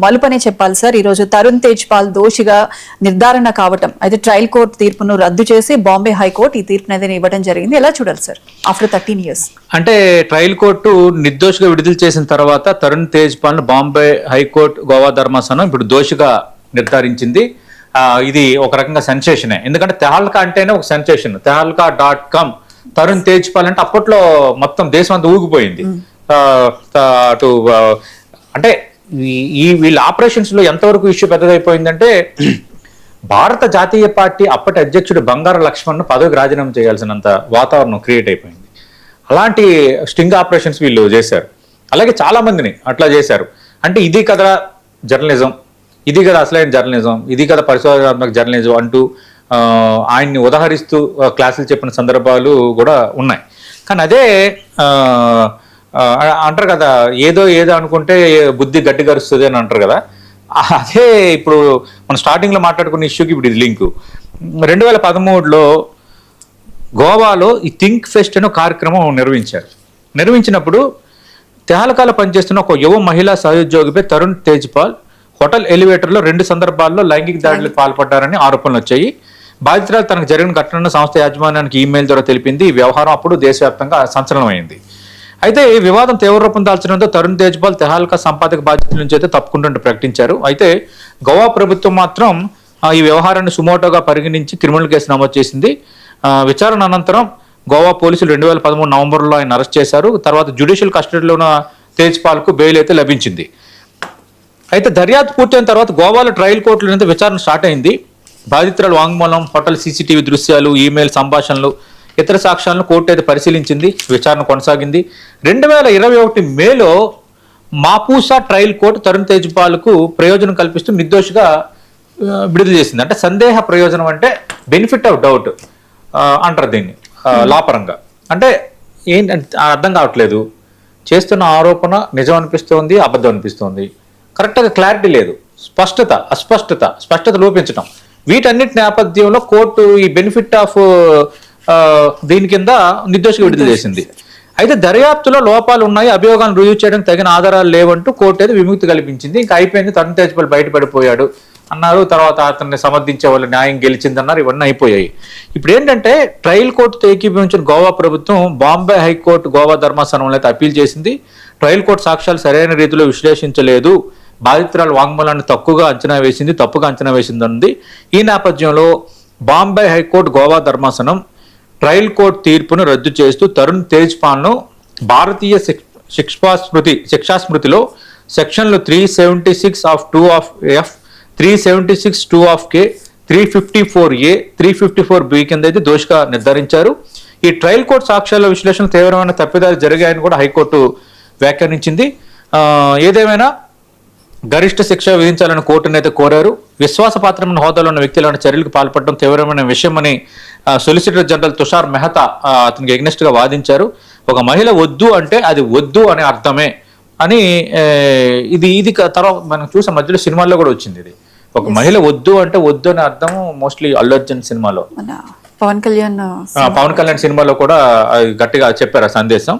మలుపనే చెప్పాలి సార్. ఈ రోజు తరుణ్ తేజ్పాల్ దోషిగా నిర్ధారణ కావటం, అయితే ట్రయల్ కోర్టు తీర్పును రద్దు చేసి బాంబే హైకోర్టు ఈ తీర్పును అయితే ఇవ్వడం జరిగింది. ఎలా చూడాలి సార్ ఆఫ్టర్ 13 years? అంటే ట్రయల్ కోర్టు నిర్దోషిగా విడుదల చేసిన తర్వాత తరుణ్ తేజ్పాల్ ను బాంబే హైకోర్టు గోవా ధర్మాసనం ఇప్పుడు దోషిగా నిర్ధారించింది. ఇది ఒక రకంగా సెన్సేషనే, ఎందుకంటే తెహల్కా అంటేనే ఒక సెన్సేషన్. tehalka.com తరుణ్ తేజ్పాల్ అంటే అప్పట్లో మొత్తం దేశం అంతా ఊగిపోయింది. అటు అంటే వీళ్ళ ఆపరేషన్స్ లో ఎంతవరకు ఇష్యూ పెద్దదైపోయిందంటే భారత జాతీయ పార్టీ అప్పటి అధ్యక్షుడు బంగారు లక్ష్మణ్ పదవికి రాజీనామా చేయాల్సినంత వాతావరణం క్రియేట్ అయిపోయింది. అలాంటి స్టింగ్ ఆపరేషన్స్ వీళ్ళు చేశారు. అలాగే చాలా మందిని అట్లా చేశారు. అంటే ఇది కదా జర్నలిజం, ఇది కదా అసలైన జర్నలిజం, ఇది కదా పరిశోధనాత్మక జర్నలిజం అంటూ ఆయన్ని ఉదహరిస్తూ క్లాసులు చెప్పిన సందర్భాలు కూడా ఉన్నాయి. కానీ అదే అంటారు కదా, ఏదో అనుకుంటే బుద్ధి గట్టి గరుస్తుంది అని అంటారు కదా, అదే ఇప్పుడు మనం స్టార్టింగ్లో మాట్లాడుకున్న ఇష్యూకి ఇప్పుడు ఇది లింకు. 2013లో గోవాలో ఈ థింక్ ఫెస్ట్ అనే కార్యక్రమం నిర్వహించినప్పుడు తెహల్కాలో పనిచేస్తున్న ఒక యువ మహిళా సహోద్యోగిపై తరుణ్ తేజ్పాల్ హోటల్ ఎలివేటర్లో 2 సందర్భాల్లో లైంగిక దాడులకు పాల్పడ్డారని ఆరోపణలు వచ్చాయి. బాధితురాలు తనకు జరిగిన ఘటనను సంస్థ యాజమాన్యానికి ఈమెయిల్ ద్వారా తెలిపింది. ఈ వ్యవహారం అప్పుడు దేశవ్యాప్తంగా సంచలనమైంది. అయితే ఈ వివాదం తీవ్ర రూపం దాల్చడంతో తరుణ్ తేజ్పాల్ తెహల్కా సంపాదక బాధ్యతల నుంచి అయితే తప్పుకుంటున్నట్టు ప్రకటించారు. అయితే గోవా ప్రభుత్వం మాత్రం ఈ వ్యవహారాన్ని సుమోటోగా పరిగణించి క్రిమినల్ కేసు నమోదు చేసింది. విచారణ అనంతరం గోవా పోలీసులు 2013 నవంబర్లో ఆయన అరెస్ట్ చేశారు. తర్వాత జ్యుడిషియల్ కస్టడీలో ఉన్న తేజ్పాల్కు బెయిల్ అయితే లభించింది. అయితే దర్యాప్తు పూర్తయిన తర్వాత గోవాలో ట్రయల్ కోర్టులో అయితే విచారణ స్టార్ట్ అయింది. బాధితురాలు వాంగ్మూలం, హోటల్ సీసీటీవీ దృశ్యాలు, ఈమెయిల్ సంభాషణలు, ఇతర సాక్ష్యాలను కోర్టు అయితే పరిశీలించింది. విచారణ కొనసాగింది. 2021 మేలో మాపూసా ట్రయల్ కోర్టు తరుణ్ తేజ్పాల్కు ప్రయోజనం కల్పిస్తూ నిర్దోషిగా విడుదల చేసింది. అంటే సందేహ ప్రయోజనం అంటే బెనిఫిట్ ఆఫ్ డౌట్ అంటారు దీన్ని లాపరంగా. అంటే ఏంటంటే అర్థం కావట్లేదు, చేస్తున్న ఆరోపణ నిజం అనిపిస్తోంది, అబద్ధం అనిపిస్తోంది, కరెక్ట్గా క్లారిటీ లేదు, స్పష్టత లోపించడం, వీటన్నిటి నేపథ్యంలో కోర్టు ఈ బెనిఫిట్ ఆఫ్ దీని కింద నిర్దోషిగా విడుదల చేసింది. అయితే దర్యాప్తులో లోపాలు ఉన్నాయి, అభియోగాలను రుజువు చేయడానికి తగిన ఆధారాలు లేవంటూ కోర్టు అయితే విముక్తి కల్పించింది. ఇంకా అయిపోయింది, తరుణ్ తేజ్పాల్ బయటపడిపోయాడు అన్నారు. తర్వాత అతన్ని సమర్థించే వాళ్ళు న్యాయం గెలిచిందన్నారు. ఇవన్నీ అయిపోయాయి. ఇప్పుడు ఏంటంటే ట్రయల్ కోర్టుతో ఏకీభవించిన గోవా ప్రభుత్వం బాంబే హైకోర్టు గోవా ధర్మాసనంలో అయితే అప్పీల్ చేసింది. ట్రయల్ కోర్టు సాక్ష్యాలు సరైన రీతిలో విశ్లేషించలేదు, బాధితురాలు వాంగ్మూలాన్ని తప్పుగా అంచనా వేసింది. ఈ నేపథ్యంలో బాంబే హైకోర్టు గోవా ధర్మాసనం ట్రయల్ కోర్టు తీర్పును రద్దు చేస్తూ తరుణ్ తేజ్పాల్ను భారతీయ శిక్షాస్మృతిలో సెక్షన్లు 376 of 2 of F, 376 2 of K, 354A, 354B కింద అయితే దోషిగా నిర్ధారించారు. ఈ ట్రయల్ కోర్టు సాక్ష్యాల విశ్లేషణ తీవ్రమైన తప్పిదాలు జరిగాయని కూడా హైకోర్టు వ్యాఖ్యానించింది. ఏదేమైనా గరిష్ట శిక్ష విధించాలని కోర్టును అయితే కోరారు. విశ్వాసపాత్రమైన హోదాలో ఉన్న వ్యక్తులను చర్యలకు పాల్పడడం తీవ్రమైన విషయమని సొలిసిటర్ జనరల్ తుషార్ మెహతా అతనికి ఎగ్నెస్ట్ గా వాదించారు. ఒక మహిళ వద్దు అంటే అది వద్దు అనే అర్థమే అని. ఇది తర్వాత మనం చూసే మధ్యలో సినిమాల్లో కూడా వచ్చింది. ఇది ఒక మహిళ వద్దు అంటే వద్దు అనే అర్థం మోస్ట్లీ అల్లు అర్జున్ సినిమాలో, పవన్ కళ్యాణ్ సినిమాలో కూడా గట్టిగా చెప్పారు ఆ సందేశం.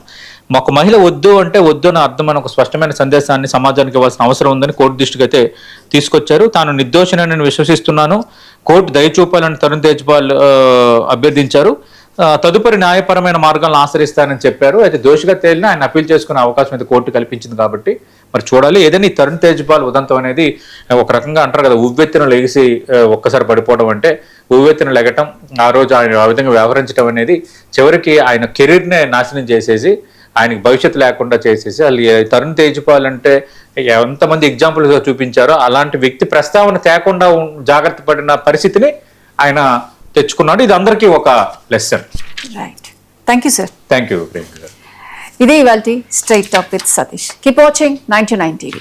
ఒక మహిళ వద్దు అంటే వద్దు అని అర్థం అని ఒక స్పష్టమైన సందేశాన్ని సమాజానికి ఇవ్వాల్సిన అవసరం ఉందని కోర్టు దృష్టికి అయితే తీసుకొచ్చారు. తాను నిర్దోషిని నేను విశ్వసిస్తున్నాను, కోర్టు దయచూపాలని తరుణ్ తేజ్పాల్ అభ్యర్థించారు. తదుపరి న్యాయపరమైన మార్గాలను ఆశ్రయిస్తానని చెప్పారు. అయితే దోషిగా తేలినా ఆయన అప్పీల్ చేసుకునే అవకాశం అయితే కోర్టు కల్పించింది. కాబట్టి మరి చూడాలి. ఏదైనా ఈ తరుణ్ తేజ్పాల్ ఉదంతం అనేది ఒక రకంగా అంటారు కదా, ఉవ్వెత్తున లెగిసి ఒక్కసారి పడిపోవడం అంటే ఉవ్వెత్తున లెగటం, ఆ రోజు ఆయన ఆ విధంగా వ్యవహరించడం అనేది చివరికి ఆయన కెరీర్నే నాశనం చేసేసి ఆయనకి భవిష్యత్తు లేకుండా చేసేసి, వాళ్ళు తరుణ్ తేజ్పాల్ అంటే ఎంతమంది ఎగ్జాంపుల్గా చూపించారో అలాంటి వ్యక్తి ప్రస్తావన తేకుండా జాగ్రత్త పడిన పరిస్థితిని ఆయన తెచ్చుకున్నాడు. ఇది అందరికీ ఒక lesson. Right, thank you sir. Thank you. ఇదే ఇవాల్టి straight talk with Satish. Keep watching 99 TV.